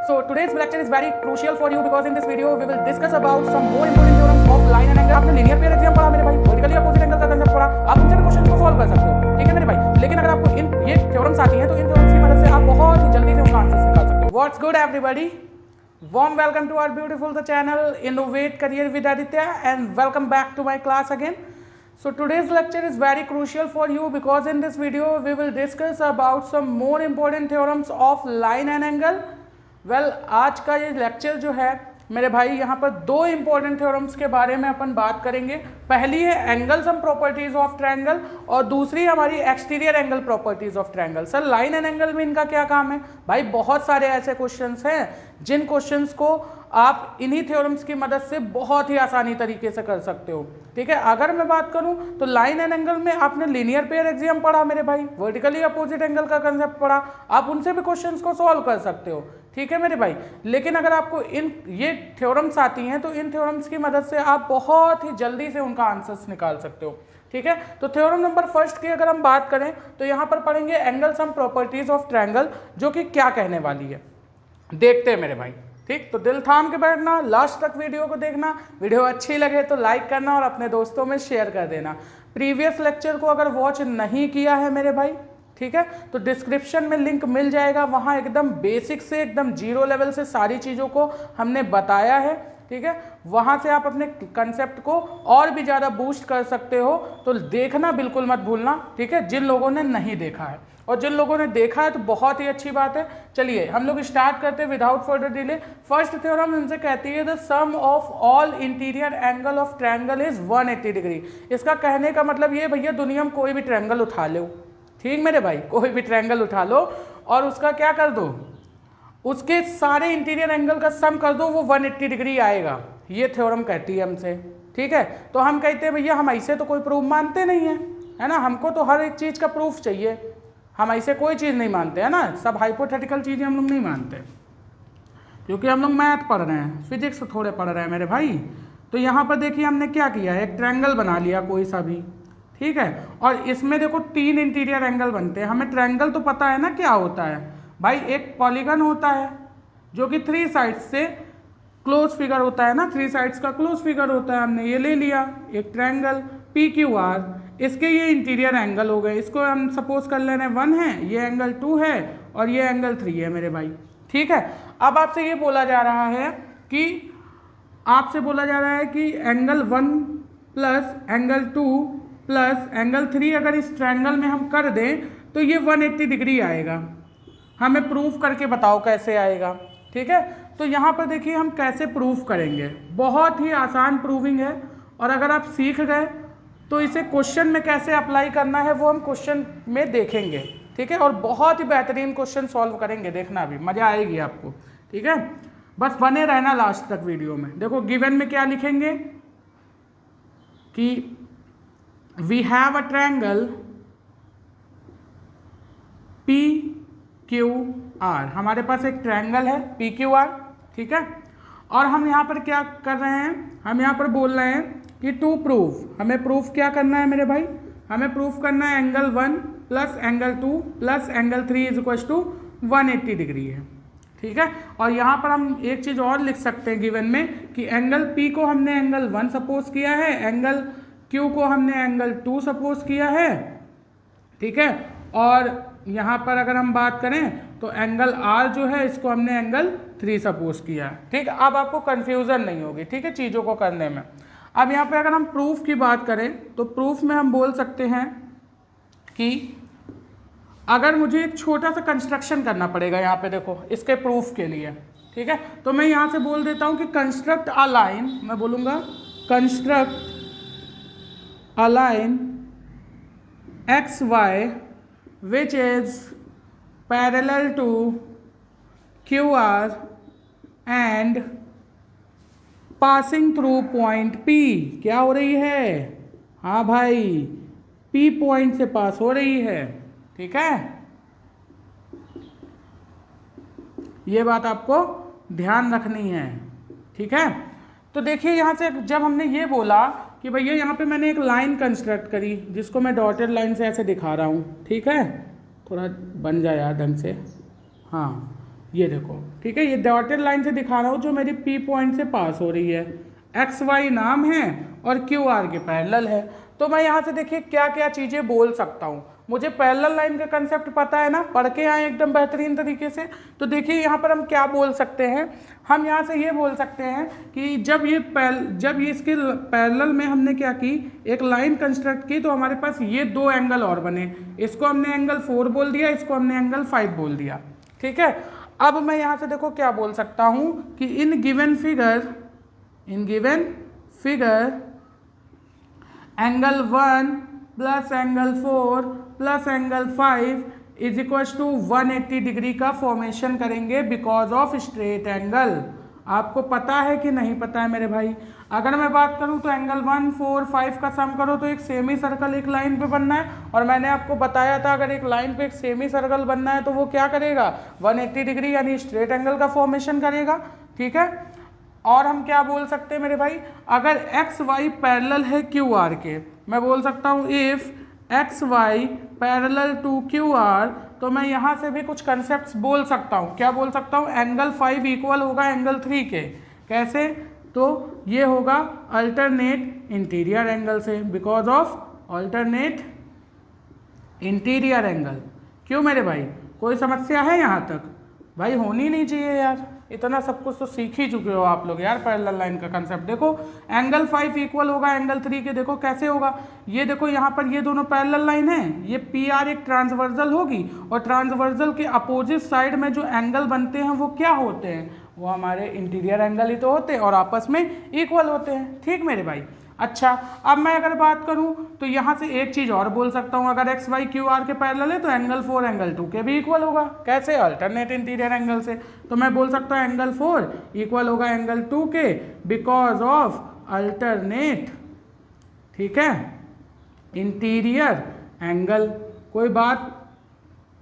So today's lecture is very crucial for you because in this video we will discuss about some more important theorems of line and angle. आपने linear pair exam पढ़ा मेरे भाई, vertically opposite angle का concept पढ़ा, आप उनसे भी question को सॉल्व कर सकते हो, ठीक है मेरे भाई। लेकिन अगर आपको इन ये थ्योरम्स आती हैं तो इन थ्योरम्स की मदद से आप बहुत ही जल्दी से उनका आंसर निकाल सकते हो। What's good everybody? Warm welcome to our beautiful the channel Innovate Career with Aditya and welcome back to my class again. So today's lecture is very crucial for you because in this video we will discuss about some more important theorems of line and angle. Well, आज का ये lecture जो है मेरे भाई यहाँ पर दो इंपॉर्टेंट थ्योरम्स के बारे में अपन बात करेंगे। पहली है angles and properties of triangle और दूसरी हमारी exterior angle properties of triangle. Sir line and angle में इनका क्या काम है? भाई बहुत सारे ऐसे क्वेश्चंस हैं जिन क्वेश्चंस को आप इन्हीं थ्योरम्स की मदद से बहुत ही आसानी तरीके से कर सकते हो, ठीक है। अगर मैं बात करूं तो लाइन एंड एंगल में आपने लीनियर पेयर एग्जाम पढ़ा मेरे भाई, वर्टिकली अपोजिट एंगल का कंसेप्ट पढ़ा, आप उनसे भी क्वेश्चंस को सॉल्व कर सकते हो, ठीक है मेरे भाई। लेकिन अगर आपको इन ये थ्योरम्स आती हैं तो इन थ्योरम्स की मदद से आप बहुत ही जल्दी से उनका आंसर्स निकाल सकते हो, ठीक है। तो थ्योरम नंबर फर्स्ट की अगर हम बात करें तो यहाँ पर पढ़ेंगे angles and properties of triangle, जो कि क्या कहने वाली है देखते हैं मेरे भाई, ठीक। तो दिल थाम के बैठना, लास्ट तक वीडियो को देखना, वीडियो अच्छी लगे तो लाइक करना और अपने दोस्तों में शेयर कर देना। प्रीवियस लेक्चर को अगर वॉच नहीं किया है मेरे भाई, ठीक है, तो डिस्क्रिप्शन में लिंक मिल जाएगा, वहाँ एकदम बेसिक से एकदम जीरो लेवल से सारी चीज़ों को हमने बताया है, ठीक है। वहाँ से आप अपने कंसेप्ट को और भी ज़्यादा बूस्ट कर सकते हो, तो देखना बिल्कुल मत भूलना, ठीक है, जिन लोगों ने नहीं देखा है। और जिन लोगों ने देखा है तो बहुत ही अच्छी बात है। चलिए हम लोग स्टार्ट करते हैं without further delay. First theorem इनसे कहती है the sum of all interior angle of triangle is 180 degree. इसका कहने का मतलब ये भैया दुनिया में कोई भी ट्रायंगल उठा लो, ठीक मेरे भाई, कोई भी ट्रायंगल उठा लो और उसका क्या कर दो, उसके सारे इंटीरियर एंगल का सम कर दो, वो 180 डिग्री आएगा। ये थ्योरम कहती है हमसे, ठीक है। तो हम कहते हैं भैया हम ऐसे तो कोई प्रूफ मानते नहीं है ना, हमको तो हर एक चीज़ का प्रूफ चाहिए, हम ऐसे कोई चीज़ नहीं मानते है ना, सब हाइपोथेटिकल चीज़ें हम लोग नहीं मानते क्योंकि हम लोग मैथ पढ़ रहे हैं, फिजिक्स थोड़े पढ़ रहे हैं मेरे भाई। तो यहाँ पर देखिए हमने क्या किया है, एक ट्रायंगल बना लिया कोई सा भी, ठीक है, और इसमें देखो 3 इंटीरियर एंगल बनते हैं। हमें ट्रायंगल तो पता है ना क्या होता है भाई, एक पॉलीगन होता है जो कि 3 साइड्स से क्लोज फिगर होता है ना, 3 साइड्स का क्लोज फिगर होता है, हमने ये ले लिया एक ट्रायंगल PQR। इसके ये इंटीरियर एंगल हो गए, इसको हम सपोज कर ले रहे हैं 1 है, ये एंगल 2 है और ये एंगल 3 है मेरे भाई, ठीक है। अब आपसे ये बोला जा रहा है कि angle 1 plus angle 2 plus angle 3 अगर इस ट्रायंगल में हम कर दें तो ये 180 डिग्री आएगा। हमें प्रूफ करके बताओ कैसे आएगा, ठीक है। तो यहाँ पर देखिए हम कैसे प्रूफ करेंगे, बहुत ही आसान प्रूविंग है और अगर आप सीख गए तो इसे क्वेश्चन में कैसे अप्लाई करना है वो हम क्वेश्चन में देखेंगे, ठीक है। और बहुत ही बेहतरीन क्वेश्चन सॉल्व करेंगे, देखना अभी मज़ा आएगी आपको, ठीक है। बस बने रहना लास्ट तक वीडियो में। देखो गिवन में क्या लिखेंगे कि we have a triangle PQR, हमारे पास एक ट्रायंगल है PQR, ठीक है। और हम यहाँ पर क्या कर रहे हैं, हम यहाँ पर बोल रहे हैं कि टू प्रूफ, हमें प्रूफ क्या करना है मेरे भाई, हमें प्रूफ करना है angle 1 plus angle 2 plus angle 3 is equal to 180 degree है, ठीक है। और यहाँ पर हम एक चीज़ और लिख सकते हैं गिवन में कि एंगल P को हमने एंगल 1 सपोज किया है, एंगल Q को हमने एंगल 2 सपोज किया है, ठीक है। और यहाँ पर अगर हम बात करें तो एंगल R जो है इसको हमने एंगल 3 सपोज किया है, ठीक। अब आपको कन्फ्यूज़न नहीं होगी, ठीक है, चीज़ों को करने में। अब यहाँ पे अगर हम प्रूफ की बात करें तो प्रूफ में हम बोल सकते हैं कि अगर मुझे एक छोटा सा कंस्ट्रक्शन करना पड़ेगा, यहाँ पे देखो इसके प्रूफ के लिए, ठीक है, तो मैं यहाँ से बोल देता हूँ कि कंस्ट्रक्ट अ लाइन, मैं बोलूँगा construct a line XY which is parallel to QR and passing through point P। क्या हो रही है, हाँ भाई P पॉइंट से पास हो रही है, ठीक है। ये बात आपको ध्यान रखनी है, ठीक है। तो देखिए यहाँ से जब हमने ये बोला कि भैया यहाँ पे मैंने एक लाइन कंस्ट्रक्ट करी जिसको मैं डॉटेड लाइन से ऐसे दिखा रहा हूँ, ठीक है, थोड़ा बन जाए यार ढंग से, हाँ ये देखो, ठीक है, ये डॉटेड लाइन से दिखा रहा हूँ जो मेरी पी पॉइंट से पास हो रही है, एक्स वाई नाम है और क्यू आर के पैरेलल है। तो मैं यहाँ से देखिए क्या क्या चीज़ें बोल सकता हूँ। मुझे पैरेलल लाइन का कंसेप्ट पता है ना, पढ़ के आए एकदम बेहतरीन तरीके से। तो देखिए यहाँ पर हम क्या बोल सकते हैं, हम यहाँ से ये बोल सकते हैं कि जब ये इसके पैरेलल में हमने क्या की, एक लाइन कंस्ट्रक्ट की, तो हमारे पास ये दो एंगल और बने। इसको हमने एंगल 4 बोल दिया, इसको हमने एंगल 5 बोल दिया, ठीक है। अब मैं यहाँ से देखो क्या बोल सकता हूँ कि in given figure angle 1 plus angle 4 plus angle 5 is equal to 180 degree का फॉर्मेशन करेंगे बिकॉज ऑफ स्ट्रेट एंगल। आपको पता है कि नहीं पता है मेरे भाई? अगर मैं बात करूं तो एंगल 1, 4, 5 का सम करो तो एक सेमी सर्कल एक लाइन पे बनना है, और मैंने आपको बताया था अगर एक लाइन पे एक सेमी सर्कल बनना है तो वो क्या करेगा, 180 डिग्री यानी स्ट्रेट एंगल का फॉर्मेशन करेगा, ठीक है। और हम क्या बोल सकते हैं मेरे भाई, अगर एक्स वाई पैरेलल है क्यू आर के, मैं बोल सकता हूँ if X Y parallel to Q R, तो मैं यहाँ से भी कुछ कंसेप्ट्स बोल सकता हूँ। क्या बोल सकता हूँ, एंगल 5 इक्वल होगा एंगल 3 के। कैसे? तो ये होगा अल्टरनेट इंटीरियर एंगल से, because of alternate interior angle. क्यों मेरे भाई, कोई समस्या है यहाँ तक? भाई होनी नहीं चाहिए यार, इतना सब कुछ तो सीख ही चुके हो आप लोग यार। पैरेलल लाइन का कंसेप्ट देखो, एंगल 5 इक्वल होगा एंगल 3 के। देखो कैसे होगा, ये देखो यहाँ पर ये दोनों पैरेलल लाइन है, ये पी आर एक ट्रांसवर्सल होगी, और ट्रांसवर्सल के अपोजिट साइड में जो एंगल बनते हैं वो क्या होते हैं, वो हमारे इंटीरियर एंगल ही तो होते हैं और आपस में इक्वल होते हैं, ठीक मेरे भाई। अच्छा, अब मैं अगर बात करूं तो यहाँ से एक चीज़ और बोल सकता हूँ, अगर एक्स वाई क्यू आर के पैरेलल है तो एंगल 4 एंगल 2 के भी इक्वल होगा। कैसे? अल्टरनेट इंटीरियर एंगल से। तो मैं बोल सकता हूँ एंगल 4 इक्वल होगा एंगल 2 के बिकॉज ऑफ अल्टरनेट, ठीक है, इंटीरियर एंगल। कोई बात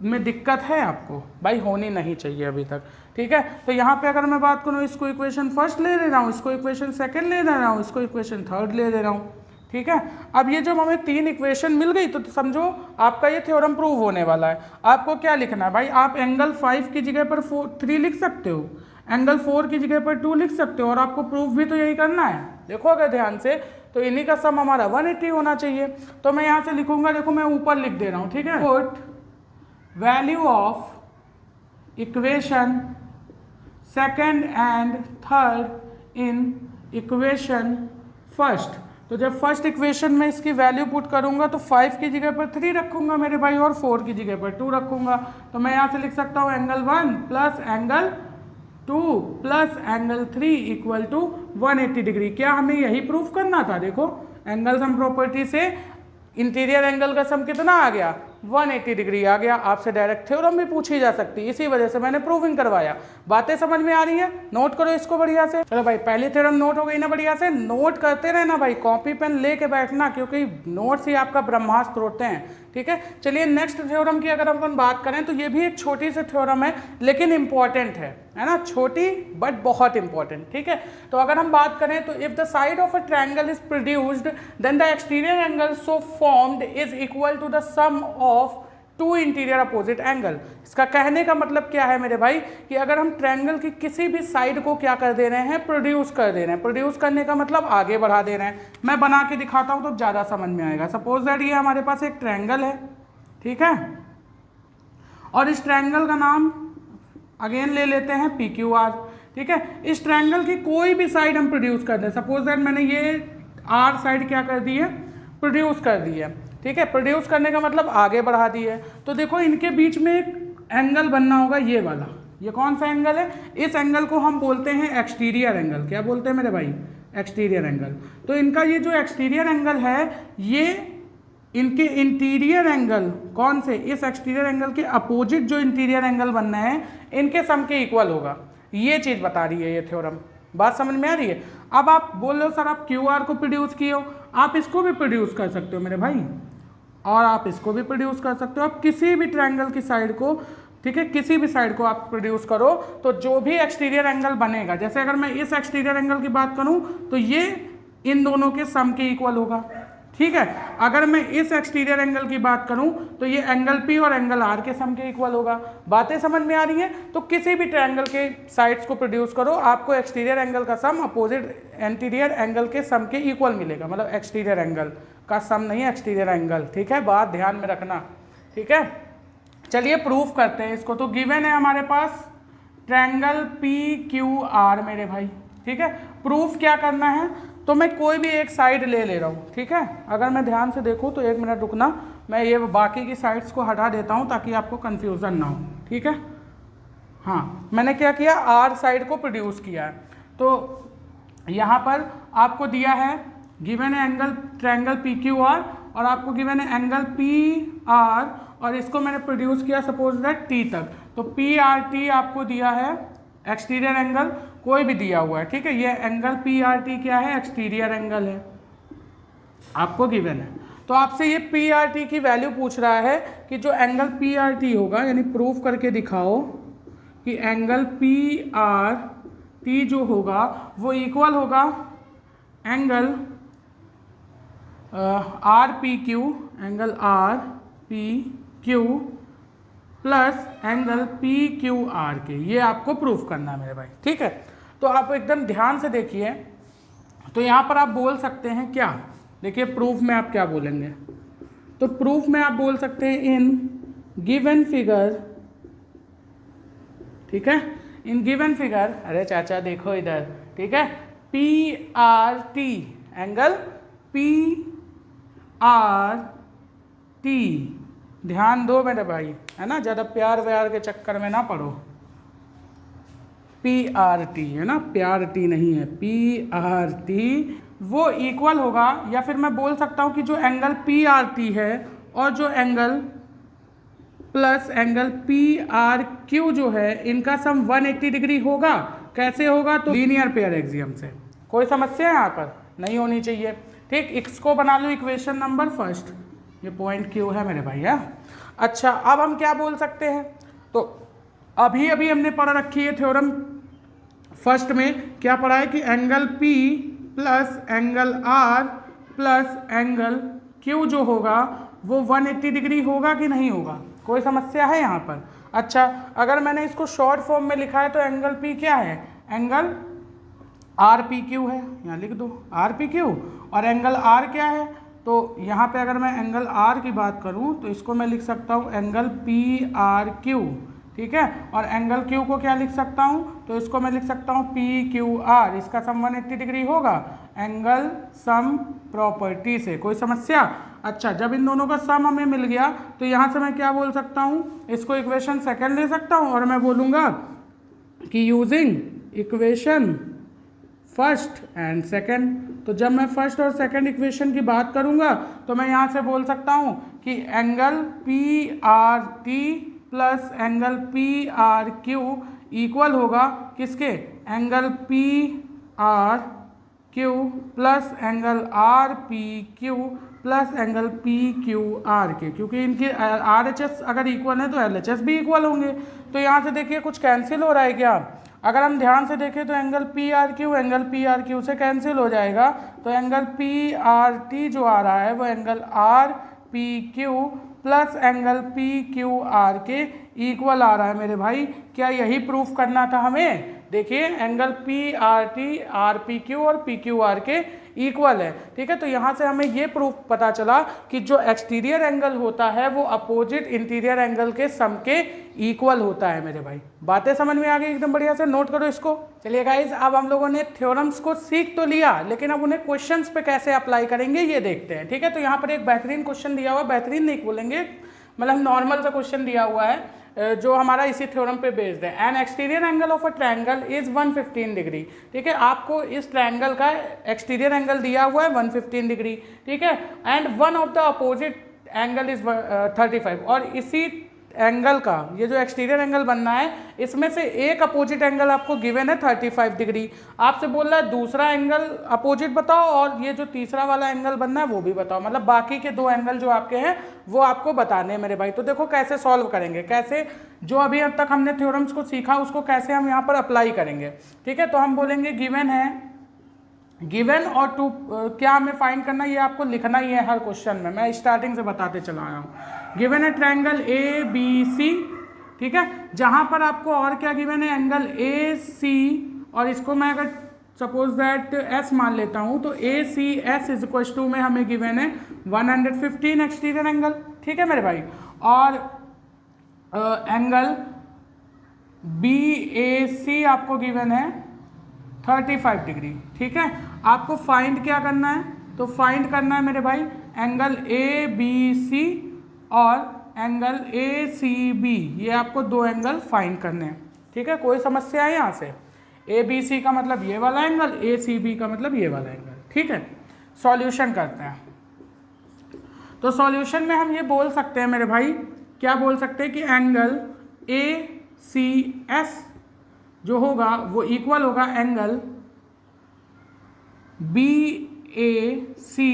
में दिक्कत है आपको? भाई होनी नहीं चाहिए अभी तक, ठीक है। तो यहाँ पे अगर मैं बात करूँ, इसको इक्वेशन फर्स्ट ले रहा हूँ, इसको इक्वेशन सेकंड ले रहा हूँ, इसको इक्वेशन थर्ड ले रहा हूँ, ठीक है। अब ये जब हमें 3 इक्वेशन मिल गई तो समझो आपका ये थ्योरम प्रूव होने वाला है। आपको क्या लिखना है भाई, आप एंगल 5 की जगह पर 3 लिख सकते हो, एंगल 4 की जगह पर 2 लिख सकते हो, और आपको प्रूफ भी तो यही करना है। देखो अगर ध्यान से, तो इन्हीं का सम हमारा 180 होना चाहिए। तो मैं यहाँ से लिखूंगा, देखो मैं ऊपर लिख दे रहा हूँ, ठीक है। Put value of equation second and third in equation first. तो जब फर्स्ट इक्वेशन में इसकी वैल्यू पुट करूंगा तो 5 की जगह पर 3 रखूंगा मेरे भाई, और 4 की जगह पर 2 रखूंगा। तो मैं यहाँ से लिख सकता हूँ angle 1 plus angle 2 plus angle 3 equal to 180 degree. क्या हमें यही प्रूफ करना था? देखो एंगल सम प्रॉपर्टी से इंटीरियर एंगल का सम कितना आ गया, 180 डिग्री आ गया। आपसे डायरेक्ट थ्योरम भी पूछी जा सकती है, इसी वजह से मैंने प्रूविंग करवाया। बातें समझ में आ रही है? नोट करो इसको बढ़िया से। चलो भाई, पहली थ्योरम नोट हो गई ना, बढ़िया से नोट करते रहना भाई, कॉपी पेन लेके बैठना, क्योंकि नोट्स ही आपका ब्रह्मास्त्र होते हैं, ठीक है। चलिए नेक्स्ट थ्योरम की अगर अपन बात करें तो ये भी एक छोटी सी थ्योरम है, लेकिन इंपॉर्टेंट है ना, छोटी बट बहुत इंपॉर्टेंट, ठीक है। तो अगर हम बात करें तो if the side of a triangle is produced then the exterior angle so formed is equal to the sum of 2 interior opposite angle. इसका कहने का मतलब क्या है मेरे भाई, कि अगर हम ट्रायंगल की किसी भी साइड को क्या कर दे रहे हैं, प्रोड्यूस कर दे रहे हैं। प्रोड्यूस करने का मतलब आगे बढ़ा दे रहे हैं। मैं बना के दिखाता हूं तो ज़्यादा समझ में आएगा। सपोज दैट ये हमारे पास एक ट्रायंगल है, ठीक है, और इस ट्रायंगल का नाम अगेन ले लेते हैं PQR, ठीक है। इस ट्रायंगल की कोई भी साइड हम प्रोड्यूस कर दें, सपोज दैट मैंने ये R साइड क्या कर दी है, प्रोड्यूस कर दी है, ठीक है। प्रोड्यूस करने का मतलब आगे बढ़ा दी है। तो देखो इनके बीच में एक एंगल बनना होगा, ये वाला। ये कौन सा एंगल है? इस एंगल को हम बोलते हैं एक्सटीरियर एंगल। क्या बोलते हैं मेरे भाई? Exterior angle. तो इनका ये जो एक्सटीरियर एंगल है, ये इनके इंटीरियर एंगल कौन से, इस एक्सटीरियर एंगल के अपोजिट जो इंटीरियर एंगल बनना है, इनके सम के इक्वल होगा। ये चीज़ बता रही है ये थ्योरम। बात समझ में आ रही है? अब आप बोल रहे हो सर आप QR को प्रोड्यूस किए हो, आप इसको भी प्रोड्यूस कर सकते हो मेरे भाई, और आप इसको भी प्रोड्यूस कर सकते हो। आप किसी भी ट्रायंगल की साइड को, ठीक है, किसी भी साइड को आप प्रोड्यूस करो तो जो भी एक्सटीरियर एंगल बनेगा, जैसे अगर मैं इस एक्सटीरियर एंगल की बात करूं तो ये इन दोनों के सम के इक्वल होगा, ठीक है। अगर मैं इस एक्सटीरियर एंगल की बात करूं तो ये एंगल P और एंगल R के सम के इक्वल होगा। बातें समझ में आ रही हैं? तो किसी भी ट्रायंगल के साइड्स को प्रोड्यूस करो, आपको एक्सटीरियर एंगल का सम अपोजिट इंटीरियर एंगल के सम के इक्वल मिलेगा। मतलब एक्सटीरियर एंगल का सम नहीं, एक्सटीरियर एंगल। ठीक है, बात ध्यान में रखना। ठीक है, चलिए प्रूफ करते हैं इसको। तो गिवन है हमारे पास ट्रायंगल PQR मेरे भाई। ठीक है, प्रूफ क्या करना है, तो मैं कोई भी एक साइड ले रहा हूँ। ठीक है, अगर मैं ध्यान से देखूँ तो एक मिनट रुकना, मैं ये बाकी की साइड्स को हटा देता हूँ ताकि आपको कन्फ्यूज़न ना हो। ठीक है, हाँ, मैंने क्या किया, R साइड को प्रोड्यूस किया है। तो यहाँ पर आपको दिया है, गिवन है एंगल ट्रायंगल PQR और आपको गिवन है एंगल PR और इसको मैंने प्रोड्यूस किया सपोज दैट T तक। तो PRT आपको दिया है एक्सटीरियर एंगल, कोई भी दिया हुआ है। ठीक है, ये एंगल PRT क्या है, एक्सटीरियर एंगल है, आपको गिवन है। तो आपसे ये PRT की वैल्यू पूछ रहा है कि जो एंगल PRT होगा, यानी प्रूफ करके दिखाओ कि एंगल PRT जो होगा वो इक्वल होगा angle RPQ, angle RPQ plus angle PQR के। ये आपको प्रूफ करना है मेरे भाई। ठीक है, तो आप एकदम ध्यान से देखिए। तो यहाँ पर आप बोल सकते हैं क्या, देखिए प्रूफ में आप क्या बोलेंगे। तो प्रूफ में आप बोल सकते हैं इन गिवन फिगर। ठीक है, इन गिवन फिगर, अरे चाचा देखो इधर। ठीक है, PRT, एंगल PRT, ध्यान दो मेरे भाई, है ना, ज़्यादा प्यार व्यार के चक्कर में ना पड़ो। PRT है ना, प्यार टी नहीं है, PRT वो इक्वल होगा, या फिर मैं बोल सकता हूँ कि जो एंगल PRT है और जो एंगल प्लस एंगल PRQ जो है, इनका सम 180 डिग्री होगा। कैसे होगा, तो लीनियर पेयर एक्सियम से। कोई समस्या यहाँ पर नहीं होनी चाहिए। ठीक, इसको बना लो इक्वेशन नंबर फर्स्ट, ये पॉइंट Q है मेरे भाई। है अच्छा, अब हम क्या बोल सकते हैं, तो अभी हमने पढ़ रखी है थ्योरम फर्स्ट में, क्या पढ़ा है कि angle P plus angle R plus angle Q जो होगा वो 180 डिग्री होगा कि नहीं होगा। कोई समस्या है यहाँ पर। अच्छा, अगर मैंने इसको शॉर्ट फॉर्म में लिखा है तो एंगल P क्या है, एंगल RPQ है, यहाँ लिख दो RPQ, और एंगल R क्या है, तो यहाँ पे अगर मैं एंगल R की बात करूँ तो इसको मैं लिख सकता हूँ एंगल PRQ। ठीक है, और एंगल Q को क्या लिख सकता हूँ, तो इसको मैं लिख सकता हूँ PQR। इसका सम 180 डिग्री होगा एंगल सम प्रॉपर्टी से। कोई समस्या। अच्छा, जब इन दोनों का सम हमें मिल गया तो यहाँ से मैं क्या बोल सकता हूँ, इसको इक्वेशन सेकंड ले सकता हूँ और मैं बोलूँगा कि using equation first and second. तो जब मैं फर्स्ट और सेकंड इक्वेशन की बात करूँगा तो मैं यहाँ से बोल सकता हूँ कि angle PRT plus angle PRQ equal होगा किसके, angle PRQ plus angle RPQ plus angle PQR के, क्योंकि इनके RHS अगर इक्वल है तो LHS भी इक्वल होंगे। तो यहाँ से देखिए कुछ कैंसिल हो रहा है क्या, अगर हम ध्यान से देखें तो एंगल PRQ से कैंसिल हो जाएगा, तो एंगल PRT जो आ रहा है वो angle RPQ plus angle PQR के इक्वल आ रहा है मेरे भाई। क्या यही प्रूफ करना था हमें। देखिए एंगल PRT RPQ और PQR के इक्वल है। ठीक है, तो यहाँ से हमें ये प्रूफ पता चला कि जो एक्सटीरियर एंगल होता है वो अपोजिट इंटीरियर एंगल के सम के इक्वल होता है मेरे भाई। बातें समझ में आ गई एकदम बढ़िया से, नोट करो इसको। चलिए गाइज, अब हम लोगों ने थ्योरम्स को सीख तो लिया, लेकिन अब उन्हें क्वेश्चंस पे कैसे अप्लाई करेंगे ये देखते हैं। ठीक है, तो यहाँ पर एक बेहतरीन क्वेश्चन दिया हुआ, बेहतरीन नहीं बोलेंगे, मतलब नॉर्मल सा क्वेश्चन दिया हुआ है जो हमारा इसी थ्योरम पे बेस्ड है। N exterior angle of a triangle is 115 degree. ठीक है, आपको इस ट्रायंगल का एक्सटीरियर एंगल दिया हुआ है 115 डिग्री। ठीक है, and one of the opposite angle is 35, और इसी एंगल का ये जो एक्सटीरियर एंगल बनना है इसमें से एक अपोजिट एंगल आपको गिवन है 35 डिग्री। आपसे बोल रहा है दूसरा एंगल अपोजिट बताओ और ये जो तीसरा वाला एंगल बनना है वो भी बताओ, मतलब बाकी के दो एंगल जो आपके हैं वो आपको बताने हैं मेरे भाई। तो देखो कैसे सॉल्व करेंगे, कैसे जो अभी अब तक हमने थ्योरम्स को सीखा उसको कैसे हम यहाँ पर अप्लाई करेंगे। ठीक है, तो हम बोलेंगे गिवन है गिवन और टू क्या हमें फाइंड करना है, ये आपको लिखना ही है हर क्वेश्चन में, मैं स्टार्टिंग से बताते चला आया हूँ। गिवन है ट्रायंगल ए बी सी, ठीक है, जहाँ पर आपको और क्या गिवन है, एंगल ए सी, और इसको मैं अगर सपोज दैट एस मान लेता हूँ तो A C S is equal to में हमें गिवन है 115 एक्सटीरियर एंगल, ठीक है मेरे भाई, और एंगल बी ए सी आपको गिवन है 35 डिग्री, ठीक है। आपको फाइंड क्या करना है, तो फाइंड करना है मेरे भाई एंगल ए बी सी और एंगल ए सी बी, ये आपको दो एंगल फाइंड करने हैं, ठीक है। कोई समस्या है यहाँ से, ए बी सी का मतलब ये वाला एंगल, ए सी बी का मतलब ये वाला एंगल, ठीक है। सॉल्यूशन करते हैं, तो सॉल्यूशन में हम ये बोल सकते हैं मेरे भाई, क्या बोल सकते हैं कि एंगल ए सी एस जो होगा वो इक्वल होगा angle B A C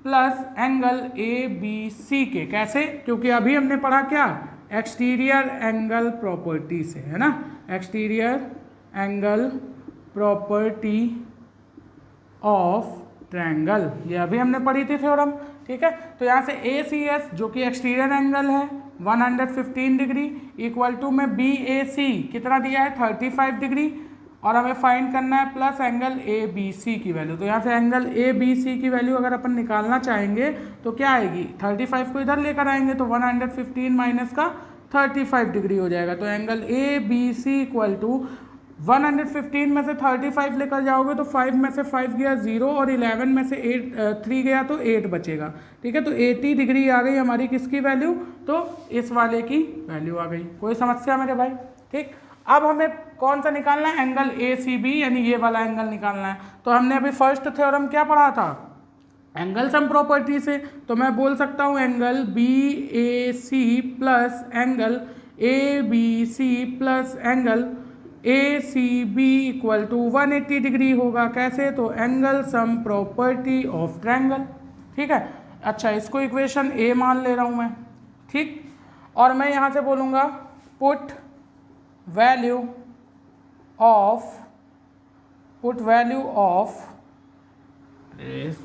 plus angle A B C के। कैसे? क्योंकि अभी हमने पढ़ा क्या, एक्सटीरियर एंगल प्रॉपर्टी से, है ना, exterior angle property of triangle, ये अभी हमने पढ़ी थी थ्योरम, ठीक है। तो यहाँ से ए सी एस जो कि एक्सटीरियर एंगल है 115 डिग्री इक्वल टू में बी ए सी कितना दिया है 35 डिग्री, और हमें फाइंड करना है plus angle A B C की वैल्यू। तो यहाँ से एंगल ए बी सी की वैल्यू अगर अपन निकालना चाहेंगे तो क्या आएगी, 35 को इधर लेकर आएंगे तो 115 माइनस का 35 डिग्री हो जाएगा। तो angle A B C equal to 115 में से 35 लेकर जाओगे तो 5 में से 5 गया 0 और 11 में से 3 गया तो 8 बचेगा, ठीक है। तो 80 डिग्री आ गई हमारी किसकी वैल्यू, तो इस वाले की वैल्यू आ गई। कोई समस्या मेरे भाई, ठीक। अब हमें कौन सा निकालना है, एंगल ए सी बी, यानी ये वाला एंगल निकालना है। तो हमने अभी फर्स्ट थ्योरम क्या पढ़ा था, एंगल सम प्रॉपर्टी से, तो मैं बोल सकता हूँ angle B A C plus angle A B C plus angle A C B equal to 180 degree होगा। कैसे, तो angle sum property of triangle, ठीक है। अच्छा, इसको इक्वेशन ए मान ले रहा हूँ मैं, ठीक, और मैं यहाँ से बोलूँगा पुट वैल्यू ऑफ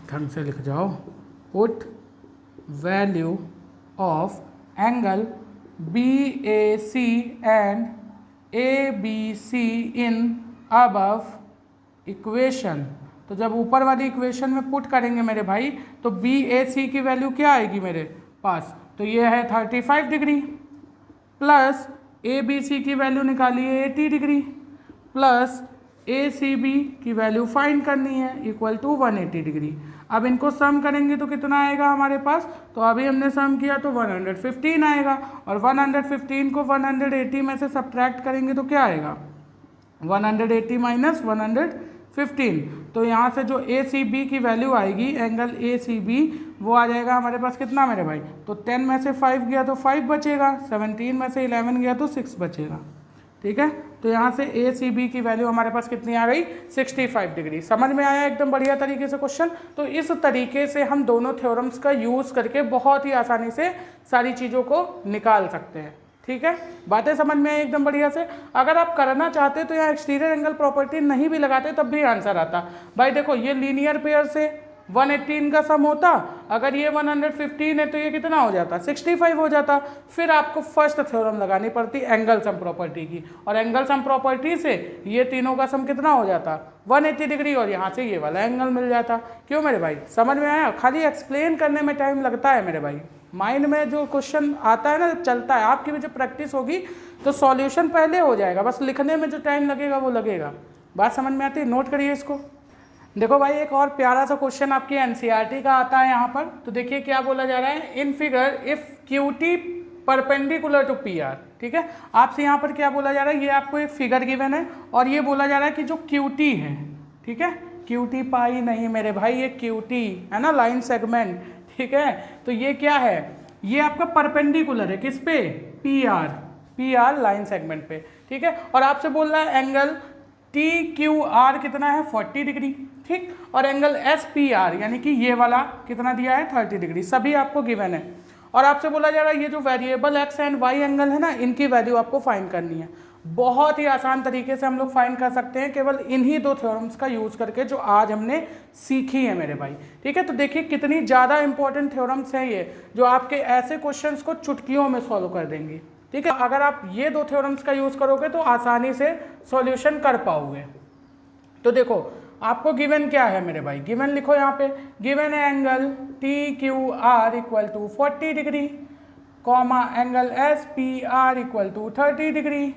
ढंग से लिख जाओ, put value of angle B A C and A B C in above equation. तो जब ऊपर वाली इक्वेशन में पुट करेंगे मेरे भाई तो बी ए सी की वैल्यू क्या आएगी मेरे पास, तो ये है 35 degree plus A B C की वैल्यू निकालिए 80 degree plus A C B की वैल्यू फाइंड करनी है इक्वल टू 180 डिग्री। अब इनको सम करेंगे तो कितना आएगा हमारे पास, तो अभी हमने सम किया तो 115 आएगा, और 115 को 180 में से सब्ट्रैक्ट करेंगे तो क्या आएगा 180 माइनस 115। तो यहाँ से जो ए सी बी की वैल्यू आएगी एंगल ए सी बी वो आ जाएगा हमारे पास कितना मेरे भाई, तो 10 में से 5 गया तो 5 बचेगा, 17 में से 11 गया तो 6 बचेगा, ठीक है। तो यहाँ से ए सी बी की वैल्यू हमारे पास कितनी आ गई 65 डिग्री। समझ में आया एकदम बढ़िया तरीके से क्वेश्चन। तो इस तरीके से हम दोनों थ्योरम्स का यूज़ करके बहुत ही आसानी से सारी चीज़ों को निकाल सकते हैं, ठीक है। बातें समझ में आई एकदम बढ़िया से। अगर आप करना चाहते तो यहाँ एक्सटीरियर एंगल प्रॉपर्टी नहीं भी लगाते तब भी आंसर आता। भाई देखो ये लीनियर पेयर से 118 का सम होता, अगर ये 115 है तो ये कितना हो जाता 65 हो जाता। फिर आपको फर्स्ट थ्योरम लगानी पड़ती एंगल सम प्रॉपर्टी की, और एंगल सम प्रॉपर्टी से ये तीनों का सम कितना हो जाता 180 डिग्री, और यहाँ से ये वाला एंगल मिल जाता। क्यों मेरे भाई, समझ में आया। खाली एक्सप्लेन करने में टाइम लगता है मेरे भाई, माइंड में जो क्वेश्चन आता है ना चलता है। आपकी भी जो प्रैक्टिस होगी तो सॉल्यूशन पहले हो जाएगा, बस लिखने में जो टाइम लगेगा वो लगेगा। बात समझ में आती है, नोट करिए इसको। देखो भाई एक और प्यारा सा क्वेश्चन आपकी एनसीईआरटी का आता है यहाँ पर। तो देखिए क्या बोला जा रहा है, in figure if QT perpendicular to P R, ठीक है। आपसे यहाँ पर क्या बोला जा रहा है, ये आपको एक फिगर गिवन है और ये बोला जा रहा है कि जो क्यूटी है, ठीक है, क्यूटी पाई नहीं मेरे भाई, ये क्यूटी है ना, लाइन सेगमेंट, ठीक है। तो ये क्या है, ये आपका परपेंडिकुलर है किस पे, पी आर लाइन सेगमेंट पे, ठीक है। और आपसे बोल रहा है एंगल टी क्यू आर कितना है 40 डिग्री, ठीक, और एंगल एस पी आर यानी कि ये वाला कितना दिया है 30 डिग्री, सभी आपको गिवन है। और आपसे बोला जा रहा है ये जो variable X and Y angle है ना, इनकी वैल्यू आपको फाइंड करनी है। बहुत ही आसान तरीके से हम लोग फाइंड कर सकते हैं केवल इन्हीं दो थ्योरम्स का यूज करके जो आज हमने सीखी है मेरे भाई। ठीक है, तो देखिए कितनी ज़्यादा इंपॉर्टेंट थ्योरम्स हैं ये, जो आपके ऐसे क्वेश्चंस को चुटकियों में सॉल्व कर देंगी। ठीक है, अगर आप ये दो थ्योरम्स का यूज करोगे तो आसानी से सॉल्यूशन कर पाओगे। तो देखो आपको गिवन क्या है मेरे भाई, गिवन लिखो यहाँ पे, गिवन है angle T Q R equal to 40 degree, comma angle S P R equal to 30 degree.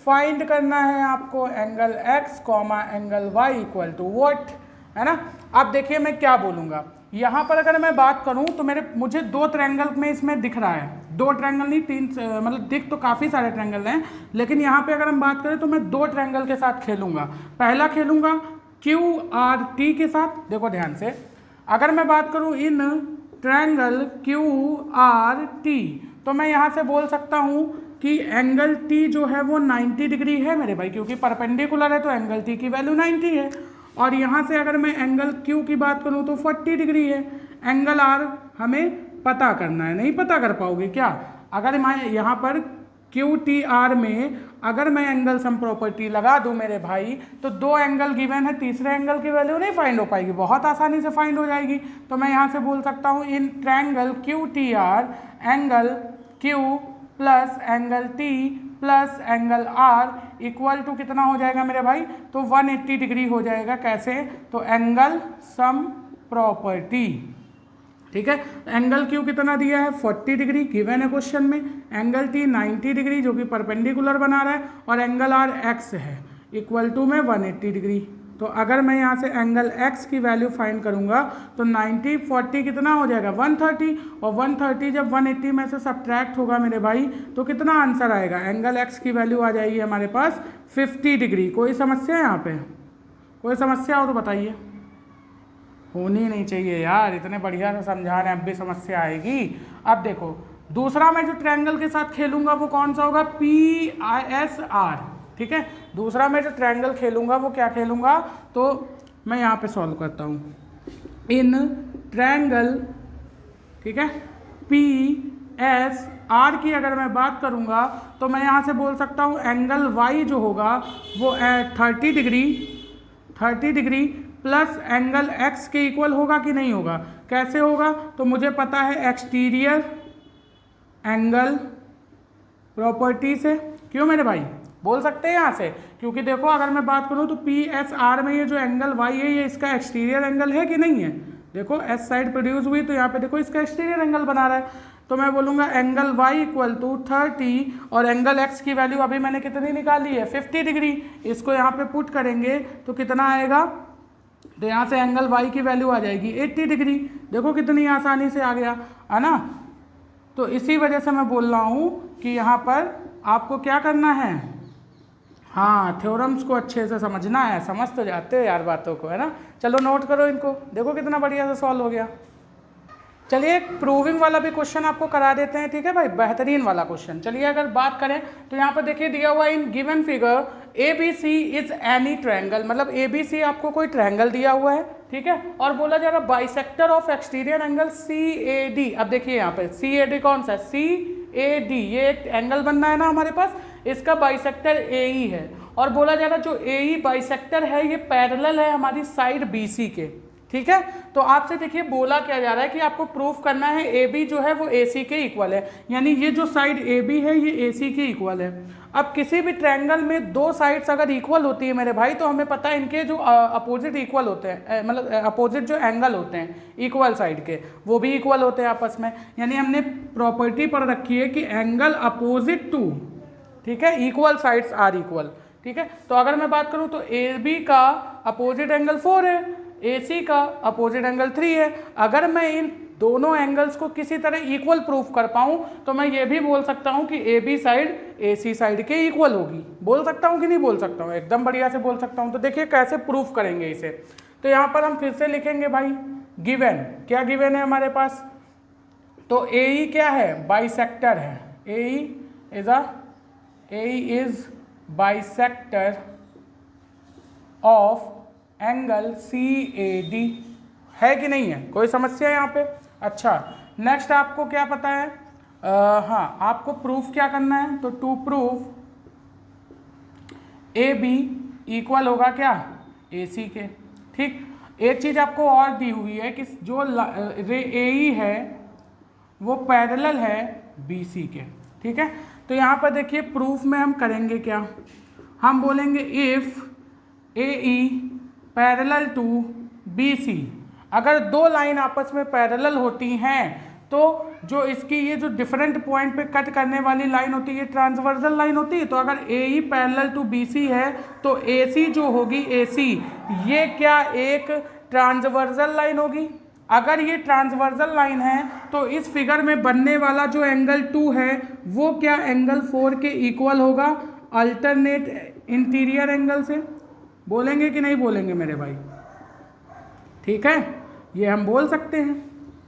Find करना है आपको angle x comma angle y equal to what, है ना। अब देखिए मैं क्या बोलूँगा, यहाँ पर अगर मैं बात करूँ तो मुझे दो ट्रायंगल में इसमें दिख रहा है, दो ट्रायंगल नहीं तीन, मतलब दिख तो काफ़ी सारे ट्रायंगल हैं, लेकिन यहाँ पे अगर हम बात करें तो मैं दो ट्रायंगल के साथ खेलूँगा। पहला खेलूँगा QRT के साथ, देखो ध्यान से, अगर मैं बात करूँ इन ट्रायंगल QRT तो मैं यहाँ से बोल सकता हूँ कि एंगल T जो है वो 90 डिग्री है मेरे भाई, क्योंकि परपेंडिकुलर है तो एंगल T की वैल्यू 90 है। और यहाँ से अगर मैं एंगल Q की बात करूँ तो 40 डिग्री है। एंगल R हमें पता करना है, नहीं पता कर पाओगे क्या? अगर मैं यहाँ पर QTR में अगर मैं एंगल सम प्रॉपर्टी लगा दूँ मेरे भाई तो दो एंगल गिवन है, तीसरे एंगल की वैल्यू नहीं फाइंड हो पाएगी, बहुत आसानी से फाइंड हो जाएगी। तो मैं यहाँ से बोल सकता हूँ in triangle QTR angle Q plus angle T plus angle R equal to कितना हो जाएगा मेरे भाई, तो 180 डिग्री हो जाएगा। कैसे? तो एंगल सम प्रॉपर्टी। ठीक है, एंगल Q कितना दिया है 40 डिग्री गिवन है क्वेश्चन में, एंगल T 90 डिग्री जो कि परपेंडिकुलर बना रहा है, और एंगल R x है इक्वल टू में 180 डिग्री। तो अगर मैं यहाँ से एंगल x की वैल्यू फाइंड करूँगा तो 90 40 कितना हो जाएगा 130, और 130 जब 180 में से सब्ट्रैक्ट होगा मेरे भाई तो कितना आंसर आएगा, एंगल x की वैल्यू आ जाएगी हमारे पास 50 डिग्री। कोई समस्या है यहाँ पे? कोई समस्या हो तो बताइए। होनी नहीं चाहिए यार, इतने बढ़िया से समझा रहे हैं, अब भी समस्या आएगी। अब देखो दूसरा मैं जो ट्रायंगल के साथ खेलूंगा वो कौन सा होगा, PISR। ठीक है, दूसरा मैं जो ट्रायंगल खेलूंगा वो क्या खेलूंगा, तो मैं यहाँ पे सॉल्व करता हूँ इन ट्रायंगल, ठीक है, PSR की अगर मैं बात करूँगा तो मैं यहाँ से बोल सकता हूँ एंगल Y जो होगा वो 30 डिग्री प्लस एंगल x के इक्वल होगा कि नहीं होगा। कैसे होगा, तो मुझे पता है एक्सटीरियर एंगल प्रॉपर्टी से। क्यों मेरे भाई, बोल सकते हैं यहाँ से, क्योंकि देखो अगर मैं बात करूँ तो PSR में ये जो एंगल y है ये इसका एक्सटीरियर एंगल है कि नहीं है। देखो S साइड प्रोड्यूस हुई तो यहाँ पे देखो इसका एक्सटीरियर एंगल बना रहा है, तो मैं बोलूँगा एंगल y इक्वल टू 30 और एंगल x की वैल्यू अभी मैंने कितनी निकाली है 50 डिग्री। इसको यहाँ पे पुट करेंगे तो कितना आएगा, तो यहाँ से एंगल y की वैल्यू आ जाएगी 80 डिग्री। देखो कितनी आसानी से आ गया, है ना। तो इसी वजह से मैं बोल रहा हूँ कि यहाँ पर आपको क्या करना है, हाँ थ्योरम्स को अच्छे से समझना है, समझ तो जाते हो यार बातों को, है ना। चलो नोट करो इनको, देखो कितना बढ़िया से सॉल्व हो गया। चलिए एक प्रूविंग वाला भी क्वेश्चन आपको करा देते हैं, ठीक है भाई, बेहतरीन वाला क्वेश्चन। चलिए अगर बात करें तो यहाँ पर देखिए दिया हुआ इन given figure ABC is any triangle, मतलब ABC आपको कोई ट्रायंगल दिया हुआ है, ठीक है, और बोला जा रहा bisector of exterior angle CAD। अब देखिए यहाँ पे CAD कौन सा है, CAD ये एक एंगल बनना है ना हमारे पास, इसका बाइसेक्टर AE है, और बोला जा रहा जो AE बाइसेक्टर है ये पैरेलल है हमारी साइड BC के। ठीक है, तो आपसे देखिए बोला क्या जा रहा है कि आपको प्रूफ करना है AB जो है वो AC के इक्वल है, यानी ये जो साइड AB है ये AC के इक्वल है। अब किसी भी ट्रायंगल में दो साइड्स अगर इक्वल होती है मेरे भाई तो हमें पता है इनके जो अपोजिट इक्वल होते हैं, मतलब अपोजिट जो एंगल होते हैं इक्वल साइड के वो भी इक्वल होते हैं आपस में, यानी हमने प्रॉपर्टी पढ़ रखी है कि एंगल अपोजिट टू, ठीक है, इक्वल साइड्स आर इक्वल। ठीक है, तो अगर मैं बात करूँ तो AB का अपोजिट एंगल 4 है, AC का अपोजिट एंगल 3 है। अगर मैं इन दोनों एंगल्स को किसी तरह इक्वल प्रूफ कर पाऊँ तो मैं ये भी बोल सकता हूँ कि AB साइड AC साइड के इक्वल होगी। बोल सकता हूँ कि नहीं बोल सकता हूँ, एकदम बढ़िया से बोल सकता हूँ। तो देखिए कैसे प्रूफ करेंगे इसे, तो यहाँ पर हम फिर से लिखेंगे भाई गिवन, क्या गिवन है हमारे पास, तो AE क्या है, बाइसेक्टर है, AE is bisector of angle CAD, है कि नहीं है, कोई समस्या है यहाँ पे। अच्छा नेक्स्ट आपको क्या पता है, हाँ आपको प्रूफ क्या करना है, तो to prove A B equal होगा क्या, ए सी के। ठीक, एक चीज़ आपको और दी हुई है कि जो रे ए ई है वो पैरेलल है बी सी के। ठीक है, तो यहाँ पर देखिए प्रूफ में हम करेंगे क्या, हम बोलेंगे if A E parallel to B C. अगर दो लाइन आपस में पैरेलल होती हैं तो जो इसकी ये जो डिफरेंट पॉइंट पे कट करने वाली लाइन होती है ये ट्रांसवर्सल लाइन होती है। तो अगर A E parallel to B C है तो ए सी जो होगी ए सी ये क्या एक ट्रांसवर्सल लाइन होगी। अगर ये ट्रांसवर्सल लाइन है तो इस फिगर में बनने वाला जो एंगल 2 है वो क्या एंगल 4 के इक्वल होगा अल्टरनेट इंटीरियर एंगल से। बोलेंगे कि नहीं बोलेंगे मेरे भाई? ठीक है, ये हम बोल सकते हैं,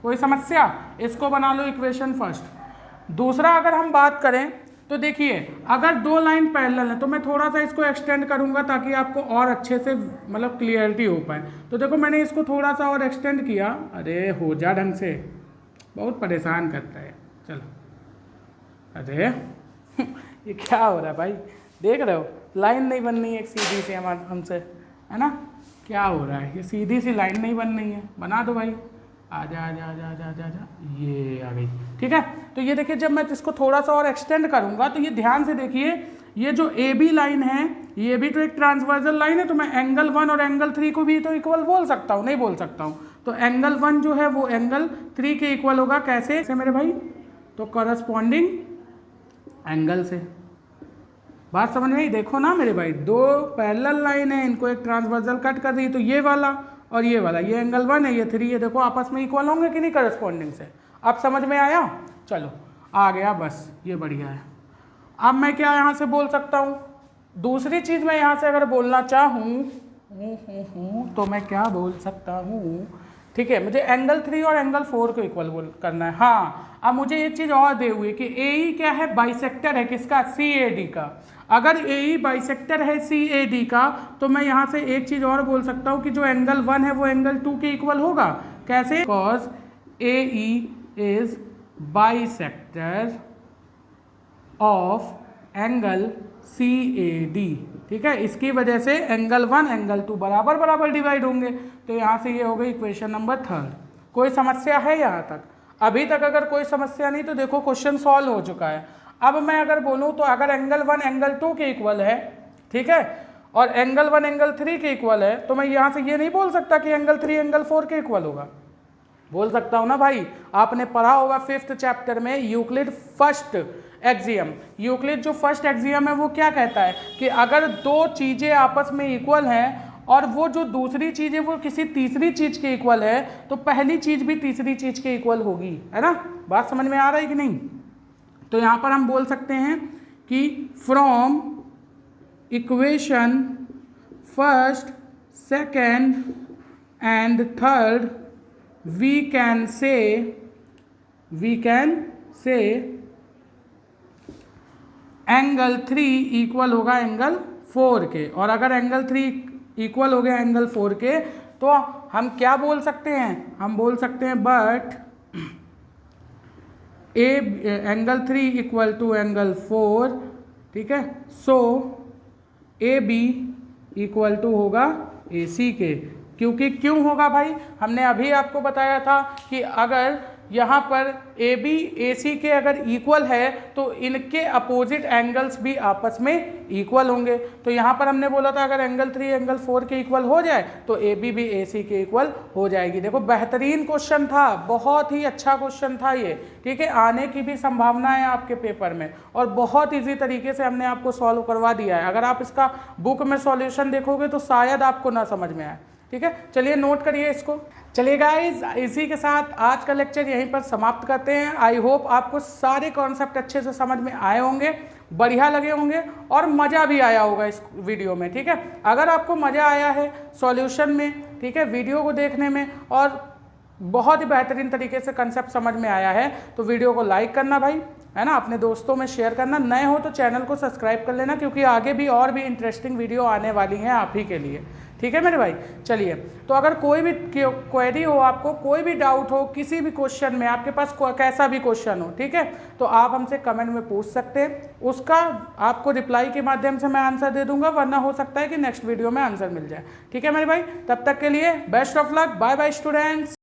कोई समस्या? इसको बना लो इक्वेशन फर्स्ट। दूसरा अगर हम बात करें तो देखिए अगर दो लाइन पैरेलल है तो मैं थोड़ा सा इसको एक्सटेंड करूंगा ताकि आपको और अच्छे से मतलब क्लियरिटी हो पाए। तो देखो मैंने इसको थोड़ा सा और एक्सटेंड किया। अरे हो जा ढंग से, बहुत परेशान करता है। चलो, अरे ये क्या हो रहा है भाई, देख रहे हो लाइन नहीं बन रही है एक सीधी सी हमसे, है ना? क्या हो रहा है, ये सीधी सी लाइन नहीं बन रही है, बना दो भाई। आजा आजा आजा आजा आजा आजा, ये आ गई। ठीक है, तो ये देखिए जब मैं इसको थोड़ा सा और एक्सटेंड करूंगा तो ये ध्यान से देखिए ये जो ए बी लाइन है ये भी तो एक ट्रांसवर्सल लाइन है। तो मैं एंगल 1 और एंगल 3 को भी तो इक्वल बोल सकता हूँ, नहीं बोल सकता हूँ? तो एंगल 1 जो है वो एंगल 3 के इक्वल होगा। कैसे से मेरे भाई? तो करस्पॉन्डिंग एंगल से। बात समझ में आई? देखो ना मेरे भाई, दो पैरेलल लाइन है, इनको एक ट्रांसवर्सल कट कर दी तो ये वाला और ये वाला, ये एंगल 1 है ये 3 है, देखो आपस में इक्वल होंगे कि नहीं करस्पॉन्डिंग से। अब समझ में आया? चलो आ गया, बस ये बढ़िया है। अब मैं क्या यहाँ से बोल सकता हूँ? दूसरी चीज़ मैं यहाँ से अगर बोलना चाहूँ तो मैं क्या बोल सकता हूँ? ठीक है, मुझे एंगल 3 और एंगल 4 को इक्वल बोल करना है। हाँ, अब मुझे एक चीज़ और दे हुई है कि ए ई क्या है, बाइसेक्टर है किसका, सी ए डी का। अगर ए ई बाइसेक्टर है सी ए डी का तो मैं यहाँ से एक चीज़ और बोल सकता हूँ कि जो एंगल 1 है वो एंगल 2 के इक्वल होगा। कैसे? Because A E is bisector of angle C A D. ठीक है, इसकी वजह से एंगल 1 एंगल 2 बराबर बराबर डिवाइड होंगे। तो यहाँ से ये हो गई इक्वेशन नंबर 3। कोई समस्या है यहाँ तक? अभी तक अगर कोई समस्या नहीं तो देखो क्वेश्चन सॉल्व हो चुका है। अब मैं अगर बोलूँ तो अगर एंगल 1 एंगल 2 के इक्वल है, ठीक है, और एंगल 1 एंगल 3 के इक्वल है तो मैं यहाँ से ये नहीं बोल सकता कि एंगल 3 एंगल 4 के इक्वल होगा। बोल सकता हूँ ना भाई? आपने पढ़ा होगा 5th चैप्टर में यूक्लिड फर्स्ट एक्सियम। यूक्लिड जो फर्स्ट एक्सियम है वो क्या कहता है कि अगर दो चीज़ें आपस में इक्वल हैं और वो जो दूसरी चीज़ है वो किसी तीसरी चीज़ के इक्वल है तो पहली चीज़ भी तीसरी चीज़ के इक्वल होगी, है ना? बात समझ में आ रहा है कि नहीं? तो यहाँ पर हम बोल सकते हैं कि from equation first second and third we can say angle 3 equal होगा एंगल 4 के। और अगर एंगल 3 इक्वल हो गया एंगल 4 के तो हम क्या बोल सकते हैं? हम बोल सकते हैं but angle 3 equal to angle 4। ठीक है, so A B equal to होगा ए सी के। क्योंकि क्यों होगा भाई? हमने अभी आपको बताया था कि अगर यहाँ पर ए बी ए सी के अगर इक्वल है तो इनके अपोजिट एंगल्स भी आपस में इक्वल होंगे। तो यहाँ पर हमने बोला था अगर एंगल 3 एंगल 4 के इक्वल हो जाए तो ए बी भी ए सी के इक्वल हो जाएगी। देखो बेहतरीन क्वेश्चन था, बहुत ही अच्छा क्वेश्चन था ये। ठीक है, आने की भी संभावना है आपके पेपर में और बहुत ईजी तरीके से हमने आपको सॉल्व करवा दिया है। अगर आप इसका बुक में सॉल्यूशन देखोगे तो शायद आपको ना समझ में आए। ठीक है, चलिए नोट करिए इसको। चलिए गाइस, इसी के साथ आज का लेक्चर यहीं पर समाप्त करते हैं। आई होप आपको सारे कॉन्सेप्ट अच्छे से समझ में आए होंगे, बढ़िया लगे होंगे और मज़ा भी आया होगा इस वीडियो में। ठीक है, अगर आपको मज़ा आया है सॉल्यूशन में, ठीक है, वीडियो को देखने में और बहुत ही बेहतरीन तरीके से कंसेप्ट समझ में आया है तो वीडियो को लाइक करना भाई, है ना, अपने दोस्तों में शेयर करना। नए हो तो चैनल को सब्सक्राइब कर लेना क्योंकि आगे भी और भी इंटरेस्टिंग वीडियो आने वाली हैं आप ही के लिए। ठीक है मेरे भाई। चलिए, तो अगर कोई भी क्वेरी हो, आपको कोई भी डाउट हो किसी भी क्वेश्चन में, आपके पास कैसा भी क्वेश्चन हो, ठीक है, तो आप हमसे कमेंट में पूछ सकते हैं, उसका आपको रिप्लाई के माध्यम से मैं आंसर दे दूंगा, वरना हो सकता है कि नेक्स्ट वीडियो में आंसर मिल जाए। ठीक है मेरे भाई, तब तक के लिए best of luck, bye bye students.